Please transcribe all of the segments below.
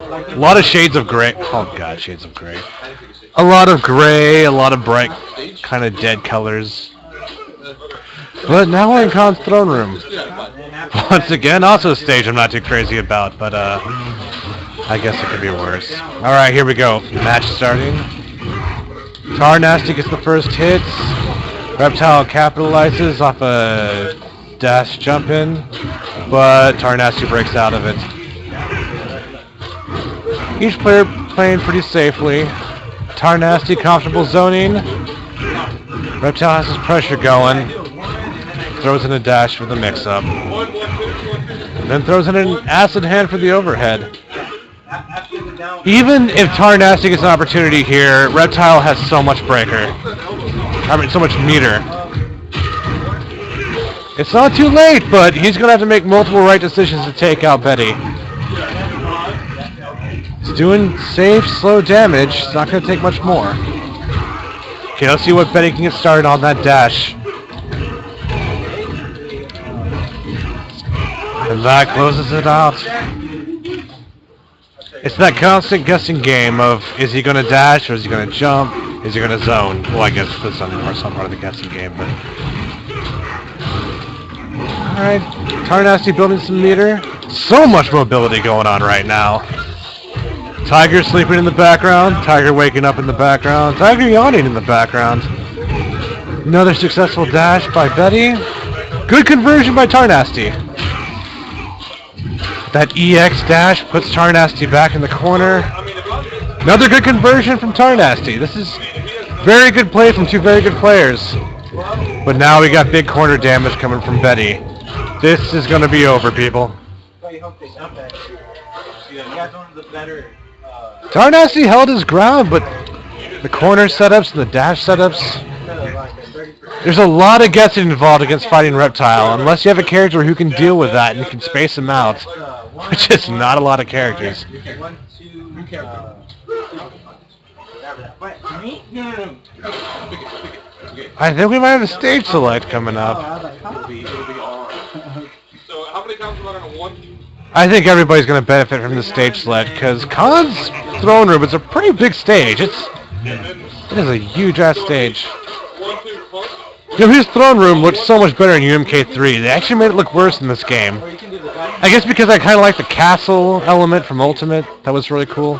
A lot of shades of gray. Oh god, shades of gray. A lot of gray, a lot of bright, kind of dead colors. But now we're in Khan's throne room. Once again, also a stage I'm not too crazy about, but I guess it could be worse. Alright, here we go. Match starting. Tar Nasty gets the first hits. Reptile capitalizes off a dash jump in, but Tar Nasty breaks out of it. Each player playing pretty safely. Tar Nasty comfortable zoning. Reptile has his pressure going. Throws in a dash for the mix-up. Then throws in an acid hand for the overhead. Even if Tar Nasty gets an opportunity here, Reptile has so much breaker. I mean, so much meter. It's not too late, but he's going to have to make multiple right decisions to take out Betty. He's doing safe, slow damage. It's not going to take much more. Okay, let's see what Betty can get started on that dash. And that closes it out. It's that constant guessing game of, is he going to dash or is he going to jump? Is he going to zone? Well, I guess that's some part of the guessing game, but... Alright, Tar Nasty building some meter. So much mobility going on right now. Tiger sleeping in the background. Tiger waking up in the background. Tiger yawning in the background. Another successful dash by Betty. Good conversion by Tar Nasty. That EX dash puts Tar Nasty back in the corner. Another good conversion from Tar Nasty. This is very good play from two very good players. But now we got big corner damage coming from Betty. This is going to be over, people. Tar Nasty held his ground, but the corner setups and the dash setups... There's a lot of guessing involved against fighting Reptile, unless you have a character who can deal with that and you can space him out, which is not a lot of characters. I think we might have a stage select coming up. I think everybody's going to benefit from the stage select, because Khan's throne room is a pretty big stage. It is a huge-ass stage. You know, his throne room looks so much better in UMK3. They actually made it look worse in this game. I guess because I kind of like the castle element from Ultimate. That was really cool.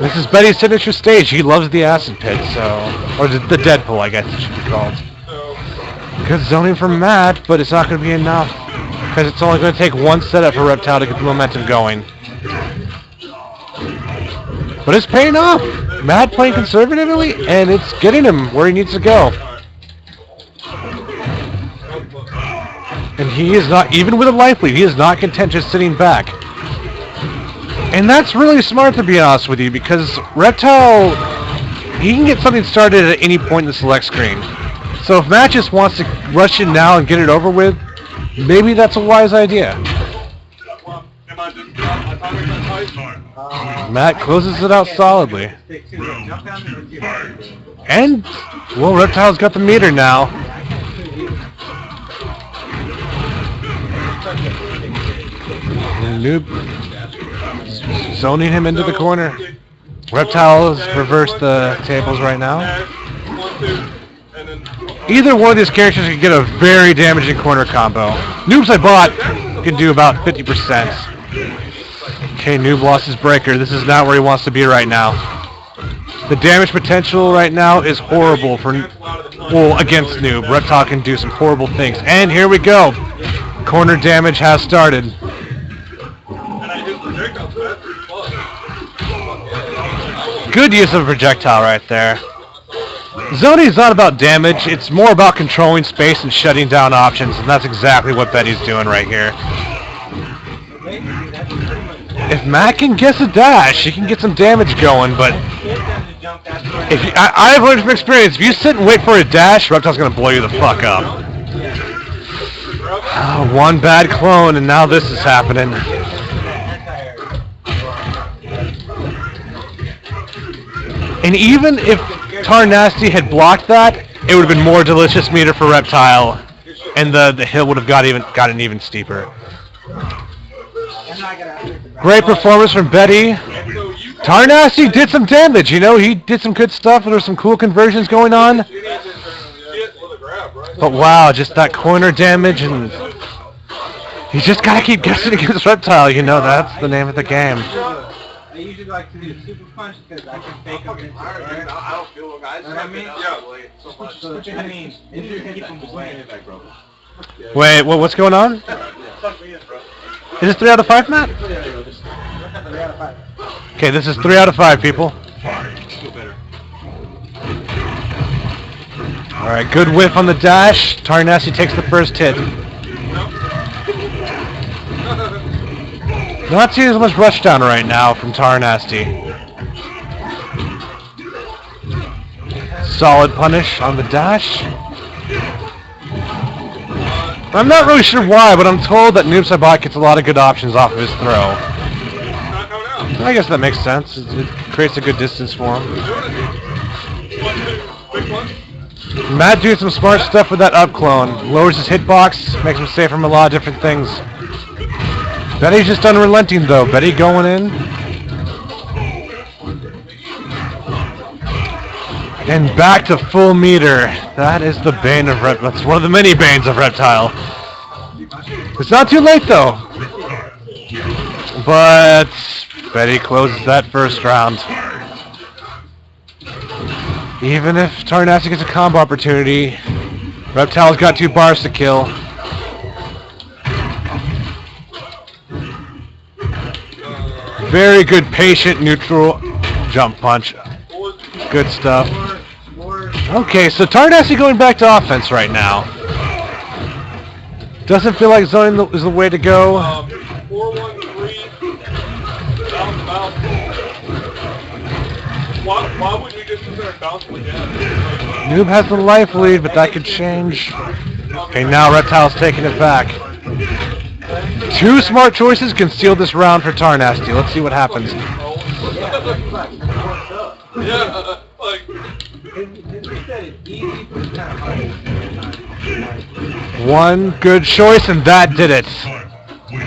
This is Betty's signature stage. He loves the acid pit, so... Or the Deadpool, I guess it should be called. Good zoning from Matt, but it's not going to be enough. Because it's only going to take one setup for Reptile to get the momentum going. But it's paying off. Matt playing conservatively, and it's getting him where he needs to go. And he is not, even with a life lead, he is not content just sitting back. And that's really smart, to be honest with you, because Reptile, he can get something started at any point in the select screen. So if Matt just wants to rush in now and get it over with, maybe that's a wise idea. Matt closes it out solidly. And, well, Reptile's got the meter now. Noob zoning him into the corner. Reptile has reversed the tables right now. Either one of these characters can get a very damaging corner combo. Noobs I bought can do about 50%. Okay, Noob lost his breaker. This is not where he wants to be right now. The damage potential right now is horrible for, well, against Noob. Reptile can do some horrible things. And here we go. Corner damage has started. Good use of a projectile right there. Zoning is not about damage, it's more about controlling space and shutting down options, and that's exactly what Betty's doing right here. If Matt can guess a dash, he can get some damage going, but if you, I've learned from experience, if you sit and wait for a dash, Reptile's going to blow you the fuck up. One bad clone, and now this is happening. And even if Tar Nasty had blocked that, it would have been more delicious meter for Reptile, and the hill would have gotten even steeper. Great performance from Betty. Tarnasty did some damage, you know, he did some good stuff. There were some cool conversions going on. But wow, just that corner damage, and you just gotta keep guessing against Reptile, you know, that's the name of the game. I usually like to do the super punch because I can fake them into the I don't feel guys. You know what I mean? Yeah. So much. I mean, you keep them away. Wait, what's going on? Is this 3 out of 5, Matt? 3 out of 5. Okay, this is 3 out of 5, people. Alright, good whiff on the dash. Tarnasty takes the first hit. Not seeing as much rushdown right now from Tarnasty. Solid punish on the dash. I'm not really sure why, but I'm told that Noob Saibot gets a lot of good options off of his throw. I guess that makes sense. It creates a good distance for him. Matt doing some smart stuff with that up clone. Lowers his hitbox, makes him safe from a lot of different things. Betty's just unrelenting though. Betty going in. And back to full meter. That is the bane of Reptile. That's one of the many banes of Reptile. It's not too late though. But Betty closes that first round. Even if Tarnasty gets a combo opportunity, Reptile's got 2 bars to kill. Very good patient neutral jump punch. Good stuff. Okay, so Tarnasty going back to offense right now. Doesn't feel like zoning is the way to go. 4-1-3. Why would we just sit there and bounce again? Noob has the life lead, but that could change. Okay, now Reptile's taking it back. 2 smart choices can seal this round for Tarnasty. Let's see what happens. Yeah, like... One good choice, and that did it.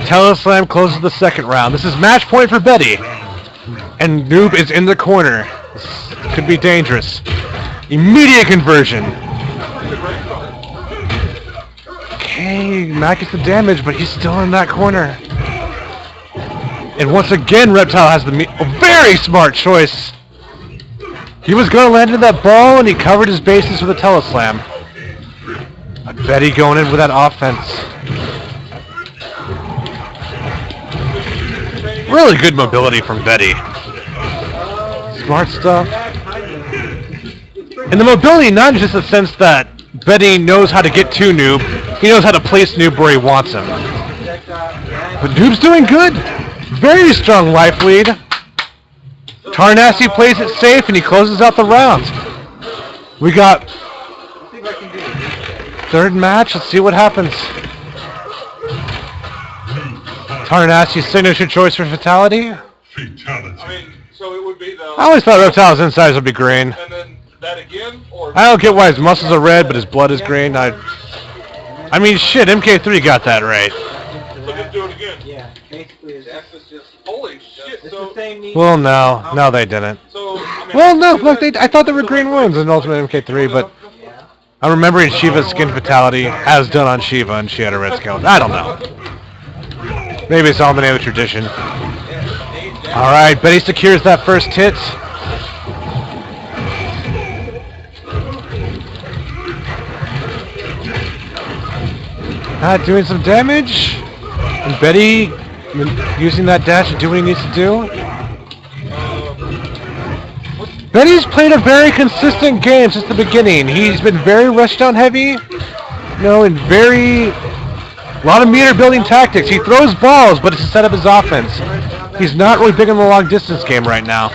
Teleslam closes the second round. This is match point for Betty. And Noob is in the corner. This could be dangerous. Immediate conversion. Okay, Matt gets the damage, but he's still in that corner. And once again, Reptile has the very smart choice. He was going to land in that ball, and he covered his bases with a teleslam. Betty going in with that offense. Really good mobility from Betty. Smart stuff. And the mobility, not just in the sense that Betty knows how to get to Noob, he knows how to place Noob where he wants him. But Noob's doing good. Very strong life lead. Tarnasty plays it safe and he closes out the round. We got third match. Let's see what happens. Tarnasty's signature choice for fatality. I mean, so it would be the... I always thought Reptile's insides would be green. And then that again, or... I don't get why his muscles are red, but his blood is green. I mean, shit, MK3 got that right. So just do it again. Yeah, basically it's just... Holy shit, so... Well, no, they didn't. So, I mean, Well, no, look, I thought there were green wounds in Ultimate MK3, but I'm remembering Shiva's skin fatality as done on Shiva, and she had a red skin. I don't know. Maybe it's all the name of tradition. All right, Betty secures that first hit. Doing some damage. And Betty using that dash to do what he needs to do. Betty's played a very consistent game since the beginning. He's been very rushdown heavy, and a lot of meter building tactics. He throws balls, but it's to set up his offense. He's not really big in the long distance game right now.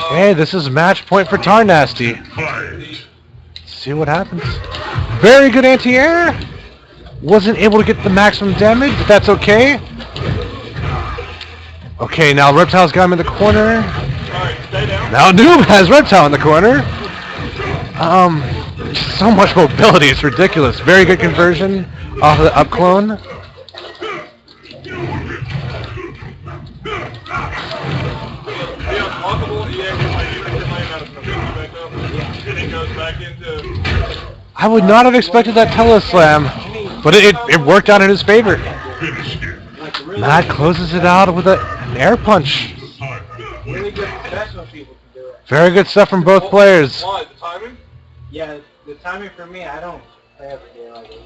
Okay, this is match point for Tarnasty. See what happens. Very good anti-air. Wasn't able to get the maximum damage, but that's okay. Okay, now Reptile's got him in the corner. Now Noob has Reptile in the corner. So much mobility, it's ridiculous. Very good conversion. Off of the up clone. I would not have expected that teleslam, but it worked out in his favor. Matt closes it out with an air punch. Really good professional people can do it. Very good stuff from both players. Why? The timing? Yeah, the timing for me, I don't play every day like this.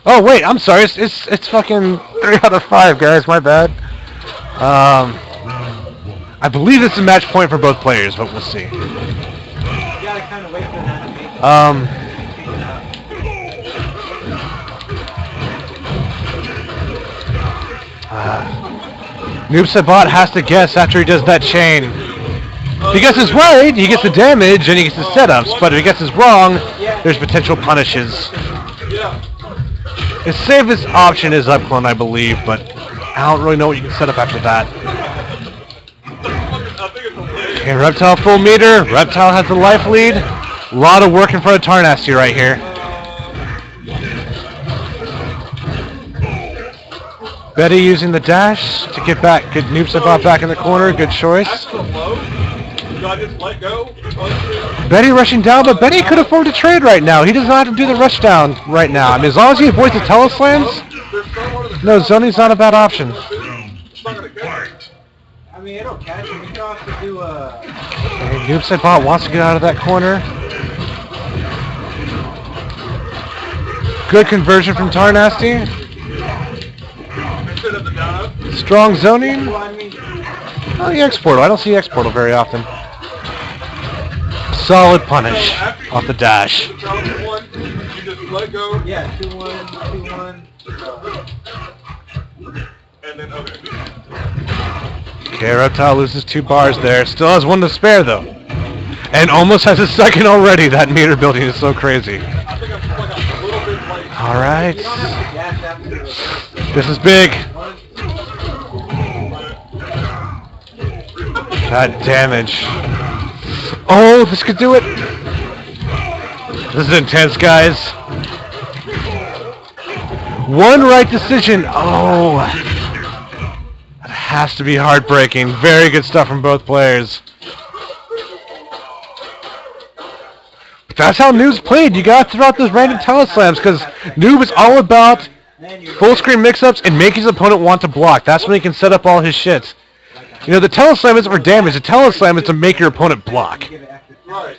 Oh wait, I'm sorry. It's fucking 3 out of 5, guys. My bad. I believe it's a match point for both players, but we'll see. You gotta kind of wait for that to make it. Noob Sabat has to guess after he does that chain. If he guesses right, he gets the damage and he gets the setups, but if he guesses wrong, there's potential punishes. Yeah. His safest option is up clone, I believe, but I don't really know what you can set up after that. Okay, Reptile full meter. Reptile has the life lead. A lot of work in front of Tarnasty right here. Betty using the dash to get back. Good Noob Sabat back in the corner. Good choice. Betty rushing down, but Betty could afford to trade right now. He does not have to do the rush down right now. I mean, as long as he avoids the teleslams, no, zoning's not a bad option. I mean, it'll catch him. You can also do a... Okay, Noob Sabat wants to get out of that corner. Good conversion from Tarnasty. Strong zoning. Oh, the X-Portal. I don't see X-Portal very often. Solid punish off the dash. Yeah, 2-1, 2-1. And then, okay. Okay, Reptile loses 2 bars there. Still has 1 to spare, though. And almost has a second already. That meter building is so crazy. Alright. This is big. That damage. Oh, this could do it. This is intense, guys. 1 right decision. Oh. That has to be heartbreaking. Very good stuff from both players. But that's how Noob's played. You gotta throw out those random teleslams because Noob is all about full screen mix-ups and making his opponent want to block. That's when he can set up all his shit. You know, the teleslam isn't for damage. The teleslam is to make your opponent block. Right.